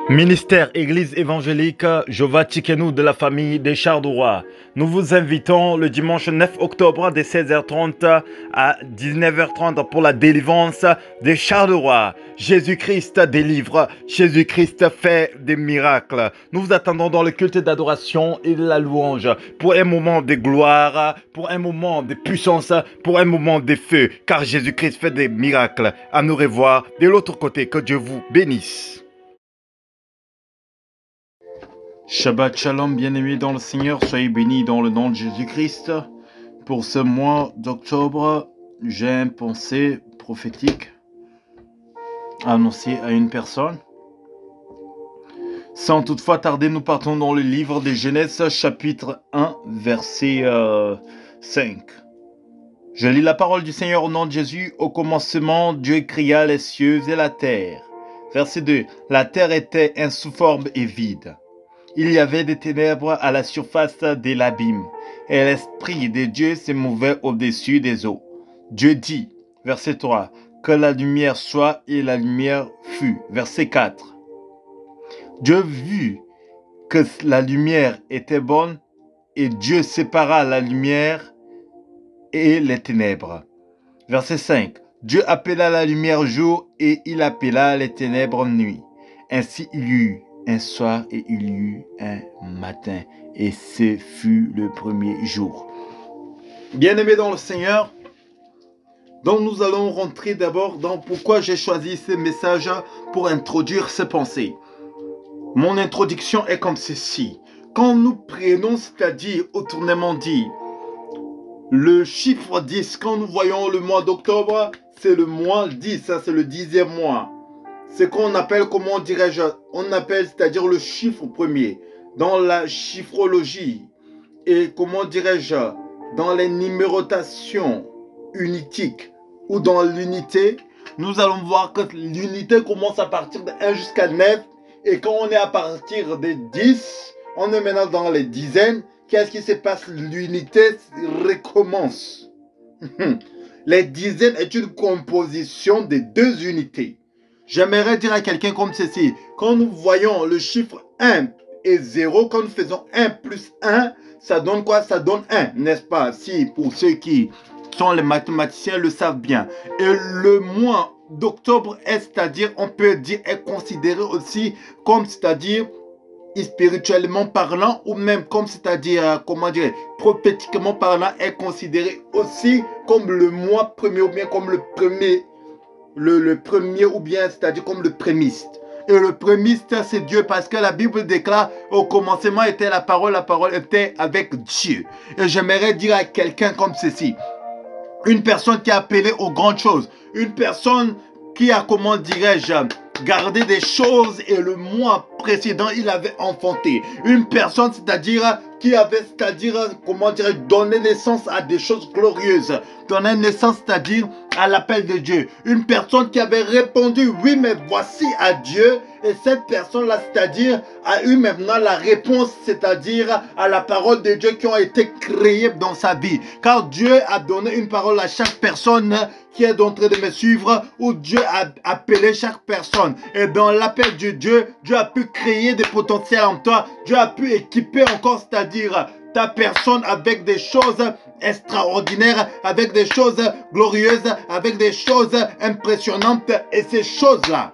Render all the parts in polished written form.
Ministère Église évangélique Jéhovah Tchikenu de la famille des Chars du Roi. Nous vous invitons le dimanche 9 octobre de 16h30 à 19h30 pour la délivrance des Chars du Roi. Jésus-Christ délivre, Jésus-Christ fait des miracles. Nous vous attendons dans le culte d'adoration et de la louange pour un moment de gloire, pour un moment de puissance, pour un moment de feu, car Jésus-Christ fait des miracles. À nous revoir de l'autre côté. Que Dieu vous bénisse. Shabbat Shalom, bien-aimés dans le Seigneur, soyez bénis dans le nom de Jésus-Christ. Pour ce mois d'octobre, j'ai une pensée prophétique annoncée à une personne. Sans toutefois tarder, nous partons dans le livre de Genèse, chapitre 1, verset 5. Je lis la parole du Seigneur au nom de Jésus. Au commencement, Dieu créa les cieux et la terre. Verset 2. La terre était insouforme et vide. Il y avait des ténèbres à la surface de l'abîme, et l'Esprit de Dieu se mouvait au-dessus des eaux. Dieu dit, verset 3, que la lumière soit, et la lumière fut. Verset 4. Dieu vit que la lumière était bonne, et Dieu sépara la lumière et les ténèbres. Verset 5. Dieu appela la lumière jour, et il appela les ténèbres nuit. Ainsi il y eut un soir et il y eut un matin, et ce fut le premier jour. Bien-aimés dans le Seigneur, donc nous allons rentrer d'abord dans pourquoi j'ai choisi ce message pour introduire ces pensées. Mon introduction est comme ceci. Quand nous prenons, c'est-à-dire autrement dit, le chiffre 10, quand nous voyons le mois d'octobre, c'est le mois 10, ça c'est le 10e mois. C'est qu'on appelle, comment dirais-je, on appelle, c'est-à-dire le chiffre premier, dans la chiffrologie, et comment dirais-je, dans les numérotations unitiques, ou dans l'unité, nous allons voir que l'unité commence à partir de 1 jusqu'à 9, et quand on est à partir de 10, on est maintenant dans les dizaines, qu'est-ce qui se passe? L'unité recommence. Les dizaines est une composition de deux unités. J'aimerais dire à quelqu'un comme ceci, quand nous voyons le chiffre 1 et 0, quand nous faisons 1 plus 1, ça donne quoi? Ça donne 1, n'est-ce pas? Si, pour ceux qui sont les mathématiciens le savent bien. Et le mois d'octobre est, c'est-à-dire, on peut dire, est considéré aussi comme, c'est-à-dire, spirituellement parlant, ou même comme, c'est-à-dire, comment dire, prophétiquement parlant, est considéré aussi comme le mois premier, ou bien comme le premier, le premier, ou bien c'est-à-dire comme le prémiste. Et le prémiste, c'est Dieu, parce que la Bible déclare au commencement était la parole était avec Dieu. Et j'aimerais dire à quelqu'un comme ceci, une personne qui a appelé aux grandes choses, une personne qui a, comment dirais-je, gardé des choses et le mois précédent il avait enfanté, une personne, c'est-à-dire qui avait, c'est-à-dire, comment dirais-je, donné naissance à des choses glorieuses, donné naissance, c'est-à-dire à l'appel de Dieu, une personne qui avait répondu oui mais voici à Dieu, et cette personne-là, c'est-à-dire a eu maintenant la réponse, c'est-à-dire à la parole de Dieu qui ont été créées dans sa vie, car Dieu a donné une parole à chaque personne qui est en train de me suivre, où Dieu a appelé chaque personne, et dans l'appel de Dieu, Dieu a pu créer des potentiels en toi, Dieu a pu équiper encore, c'est-à-dire ta personne avec des choses extraordinaires, avec des choses glorieuses, avec des choses impressionnantes, et ces choses-là,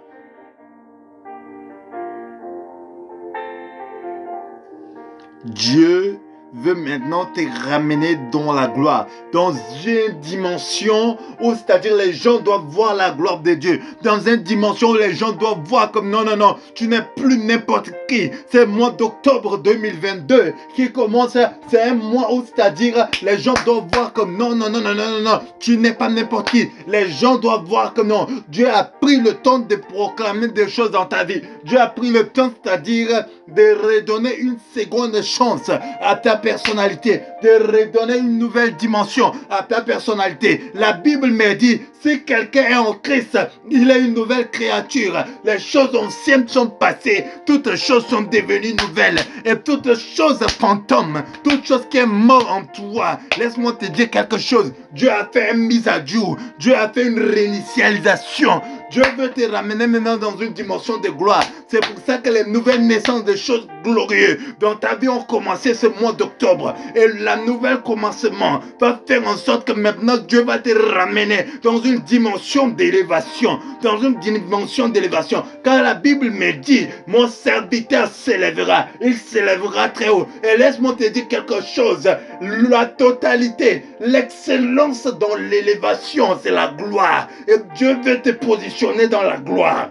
Dieu veut maintenant te ramener dans la gloire, dans une dimension où, c'est-à-dire, les gens doivent voir la gloire de Dieu, dans une dimension où les gens doivent voir comme non, non, non, tu n'es plus n'importe qui. C'est le mois d'octobre 2022 qui commence, c'est un mois où, c'est-à-dire, les gens doivent voir comme non, non, non, non, non, non, non, tu n'es pas n'importe qui. Les gens doivent voir comme non, Dieu a pris le temps de proclamer des choses dans ta vie. Dieu a pris le temps, c'est-à-dire, de redonner une seconde chance à ta personnalité, de redonner une nouvelle dimension à ta personnalité. La Bible me dit, si quelqu'un est en Christ, il est une nouvelle créature. Les choses anciennes sont passées, toutes choses sont devenues nouvelles, et toutes choses fantômes, toute chose qui est mort en toi. Laisse-moi te dire quelque chose. Dieu a fait une mise à jour, Dieu a fait une réinitialisation, Dieu veut te ramener maintenant dans une dimension de gloire. C'est pour ça que les nouvelles naissances de choses glorieuses dans ta vie ont commencé ce mois d'octobre. Et la nouvelle commencement va faire en sorte que maintenant Dieu va te ramener dans une dimension d'élévation. Dans une dimension d'élévation. Car la Bible me dit, mon serviteur s'élèvera. Il s'élèvera très haut. Et laisse-moi te dire quelque chose. La totalité, l'excellence dans l'élévation, c'est la gloire. Et Dieu veut te positionner dans la gloire.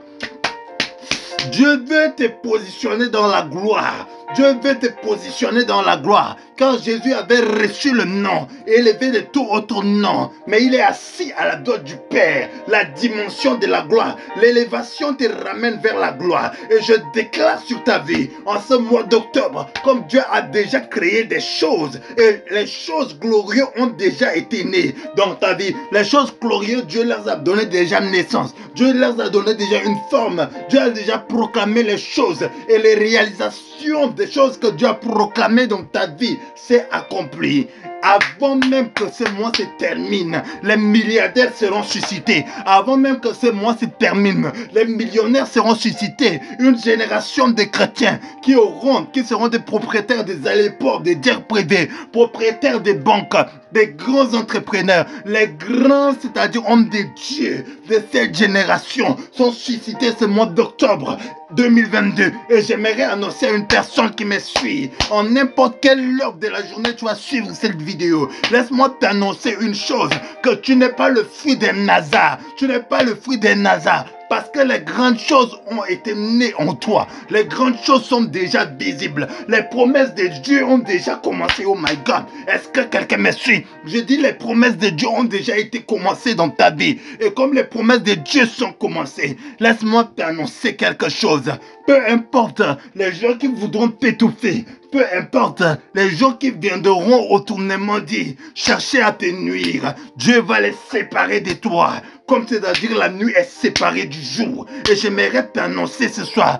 Dieu veut te positionner dans la gloire. Dieu veut te positionner dans la gloire. Quand Jésus avait reçu le nom, élevé de tout autre nom, mais il est assis à la droite du Père, la dimension de la gloire. L'élévation te ramène vers la gloire. Et je déclare sur ta vie, en ce mois d'octobre, comme Dieu a déjà créé des choses, et les choses glorieuses ont déjà été nées dans ta vie. Les choses glorieuses, Dieu leur a donné déjà naissance. Dieu leur a donné déjà une forme. Dieu a déjà proclamé les choses et les réalisations des choses que Dieu a proclamées dans ta vie s'est accompli. Avant même que ce mois se termine, les milliardaires seront suscités. Avant même que ce mois se termine, les millionnaires seront suscités. Une génération de chrétiens qui seront des propriétaires des aéroports, des jets privés, propriétaires des banques, des grands entrepreneurs, les grands, c'est-à-dire hommes de Dieu de cette génération sont suscités ce mois d'octobre 2022. Et j'aimerais annoncer à une personne qui me suit, en n'importe quelle heure de la journée, tu vas suivre cette vidéo. Laisse-moi t'annoncer une chose, que tu n'es pas le fruit des Nazars. Tu n'es pas le fruit des Nazars. Parce que les grandes choses ont été nées en toi. Les grandes choses sont déjà visibles. Les promesses de Dieu ont déjà commencé. Oh my God. Est-ce que quelqu'un me suit? Je dis les promesses de Dieu ont déjà été commencées dans ta vie. Et comme les promesses de Dieu sont commencées, laisse-moi t'annoncer quelque chose. Peu importe les gens qui voudront t'étouffer. Peu importe les gens qui viendront au tournement dire, chercher à te nuire. Dieu va les séparer de toi. Comme c'est-à-dire la nuit est séparée du jour. Et j'aimerais t'annoncer ce soir.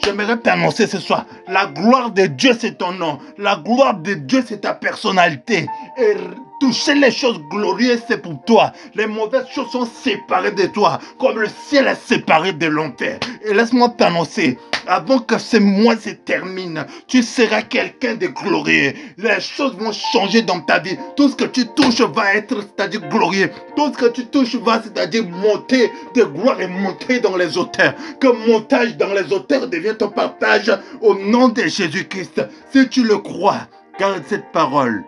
J'aimerais t'annoncer ce soir. La gloire de Dieu, c'est ton nom. La gloire de Dieu, c'est ta personnalité. Et toucher les choses glorieuses, c'est pour toi. Les mauvaises choses sont séparées de toi. Comme le ciel est séparé de l'enfer. Et laisse-moi t'annoncer. Avant que ce mois se termine, tu seras quelqu'un de glorieux. Les choses vont changer dans ta vie. Tout ce que tu touches va être, c'est-à-dire glorieux. Tout ce que tu touches va, c'est-à-dire monter de gloire et monter dans les hauteurs. Que montage dans les hauteurs devienne ton partage au nom de Jésus-Christ. Si tu le crois, garde cette parole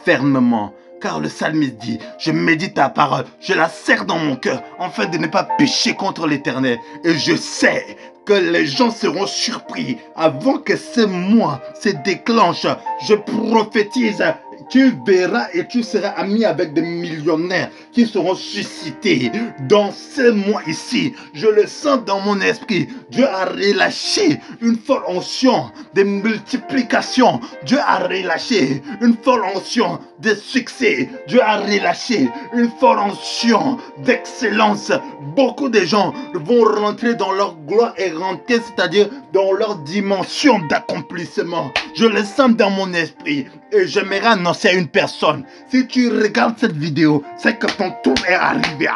fermement. Car le psalmiste dit, je médite ta parole, je la serre dans mon cœur, afin de ne pas pécher contre l'Éternel. Et je sais que les gens seront surpris avant que ce mois se déclenche. Je prophétise. Tu verras et tu seras ami avec des millionnaires qui seront suscités dans ce mois ici. Je le sens dans mon esprit. Dieu a relâché une folle onction de multiplication. Dieu a relâché une folle onction de succès. Dieu a relâché une folle onction d'excellence. Beaucoup de gens vont rentrer dans leur gloire et rentrer, c'est-à-dire dans leur dimension d'accomplissement. Je le sens dans mon esprit et j'aimerais annoncer à une personne, si tu regardes cette vidéo, c'est que ton tour est arrivé.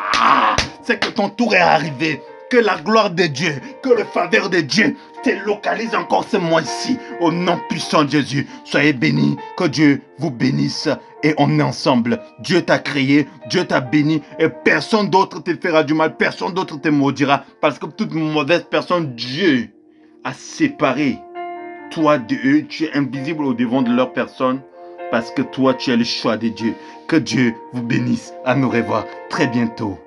C'est que ton tour est arrivé. Que la gloire de Dieu, que le faveur de Dieu te localise encore ce mois-ci. Au nom puissant de Jésus, soyez bénis. Que Dieu vous bénisse. Et on est ensemble. Dieu t'a créé, Dieu t'a béni. Et personne d'autre te fera du mal. Personne d'autre te maudira. Parce que toute mauvaise personne, Dieu a séparé toi de eux. Tu es invisible au devant de leur personne. Parce que toi, tu es le choix de Dieu. Que Dieu vous bénisse. À nous revoir très bientôt.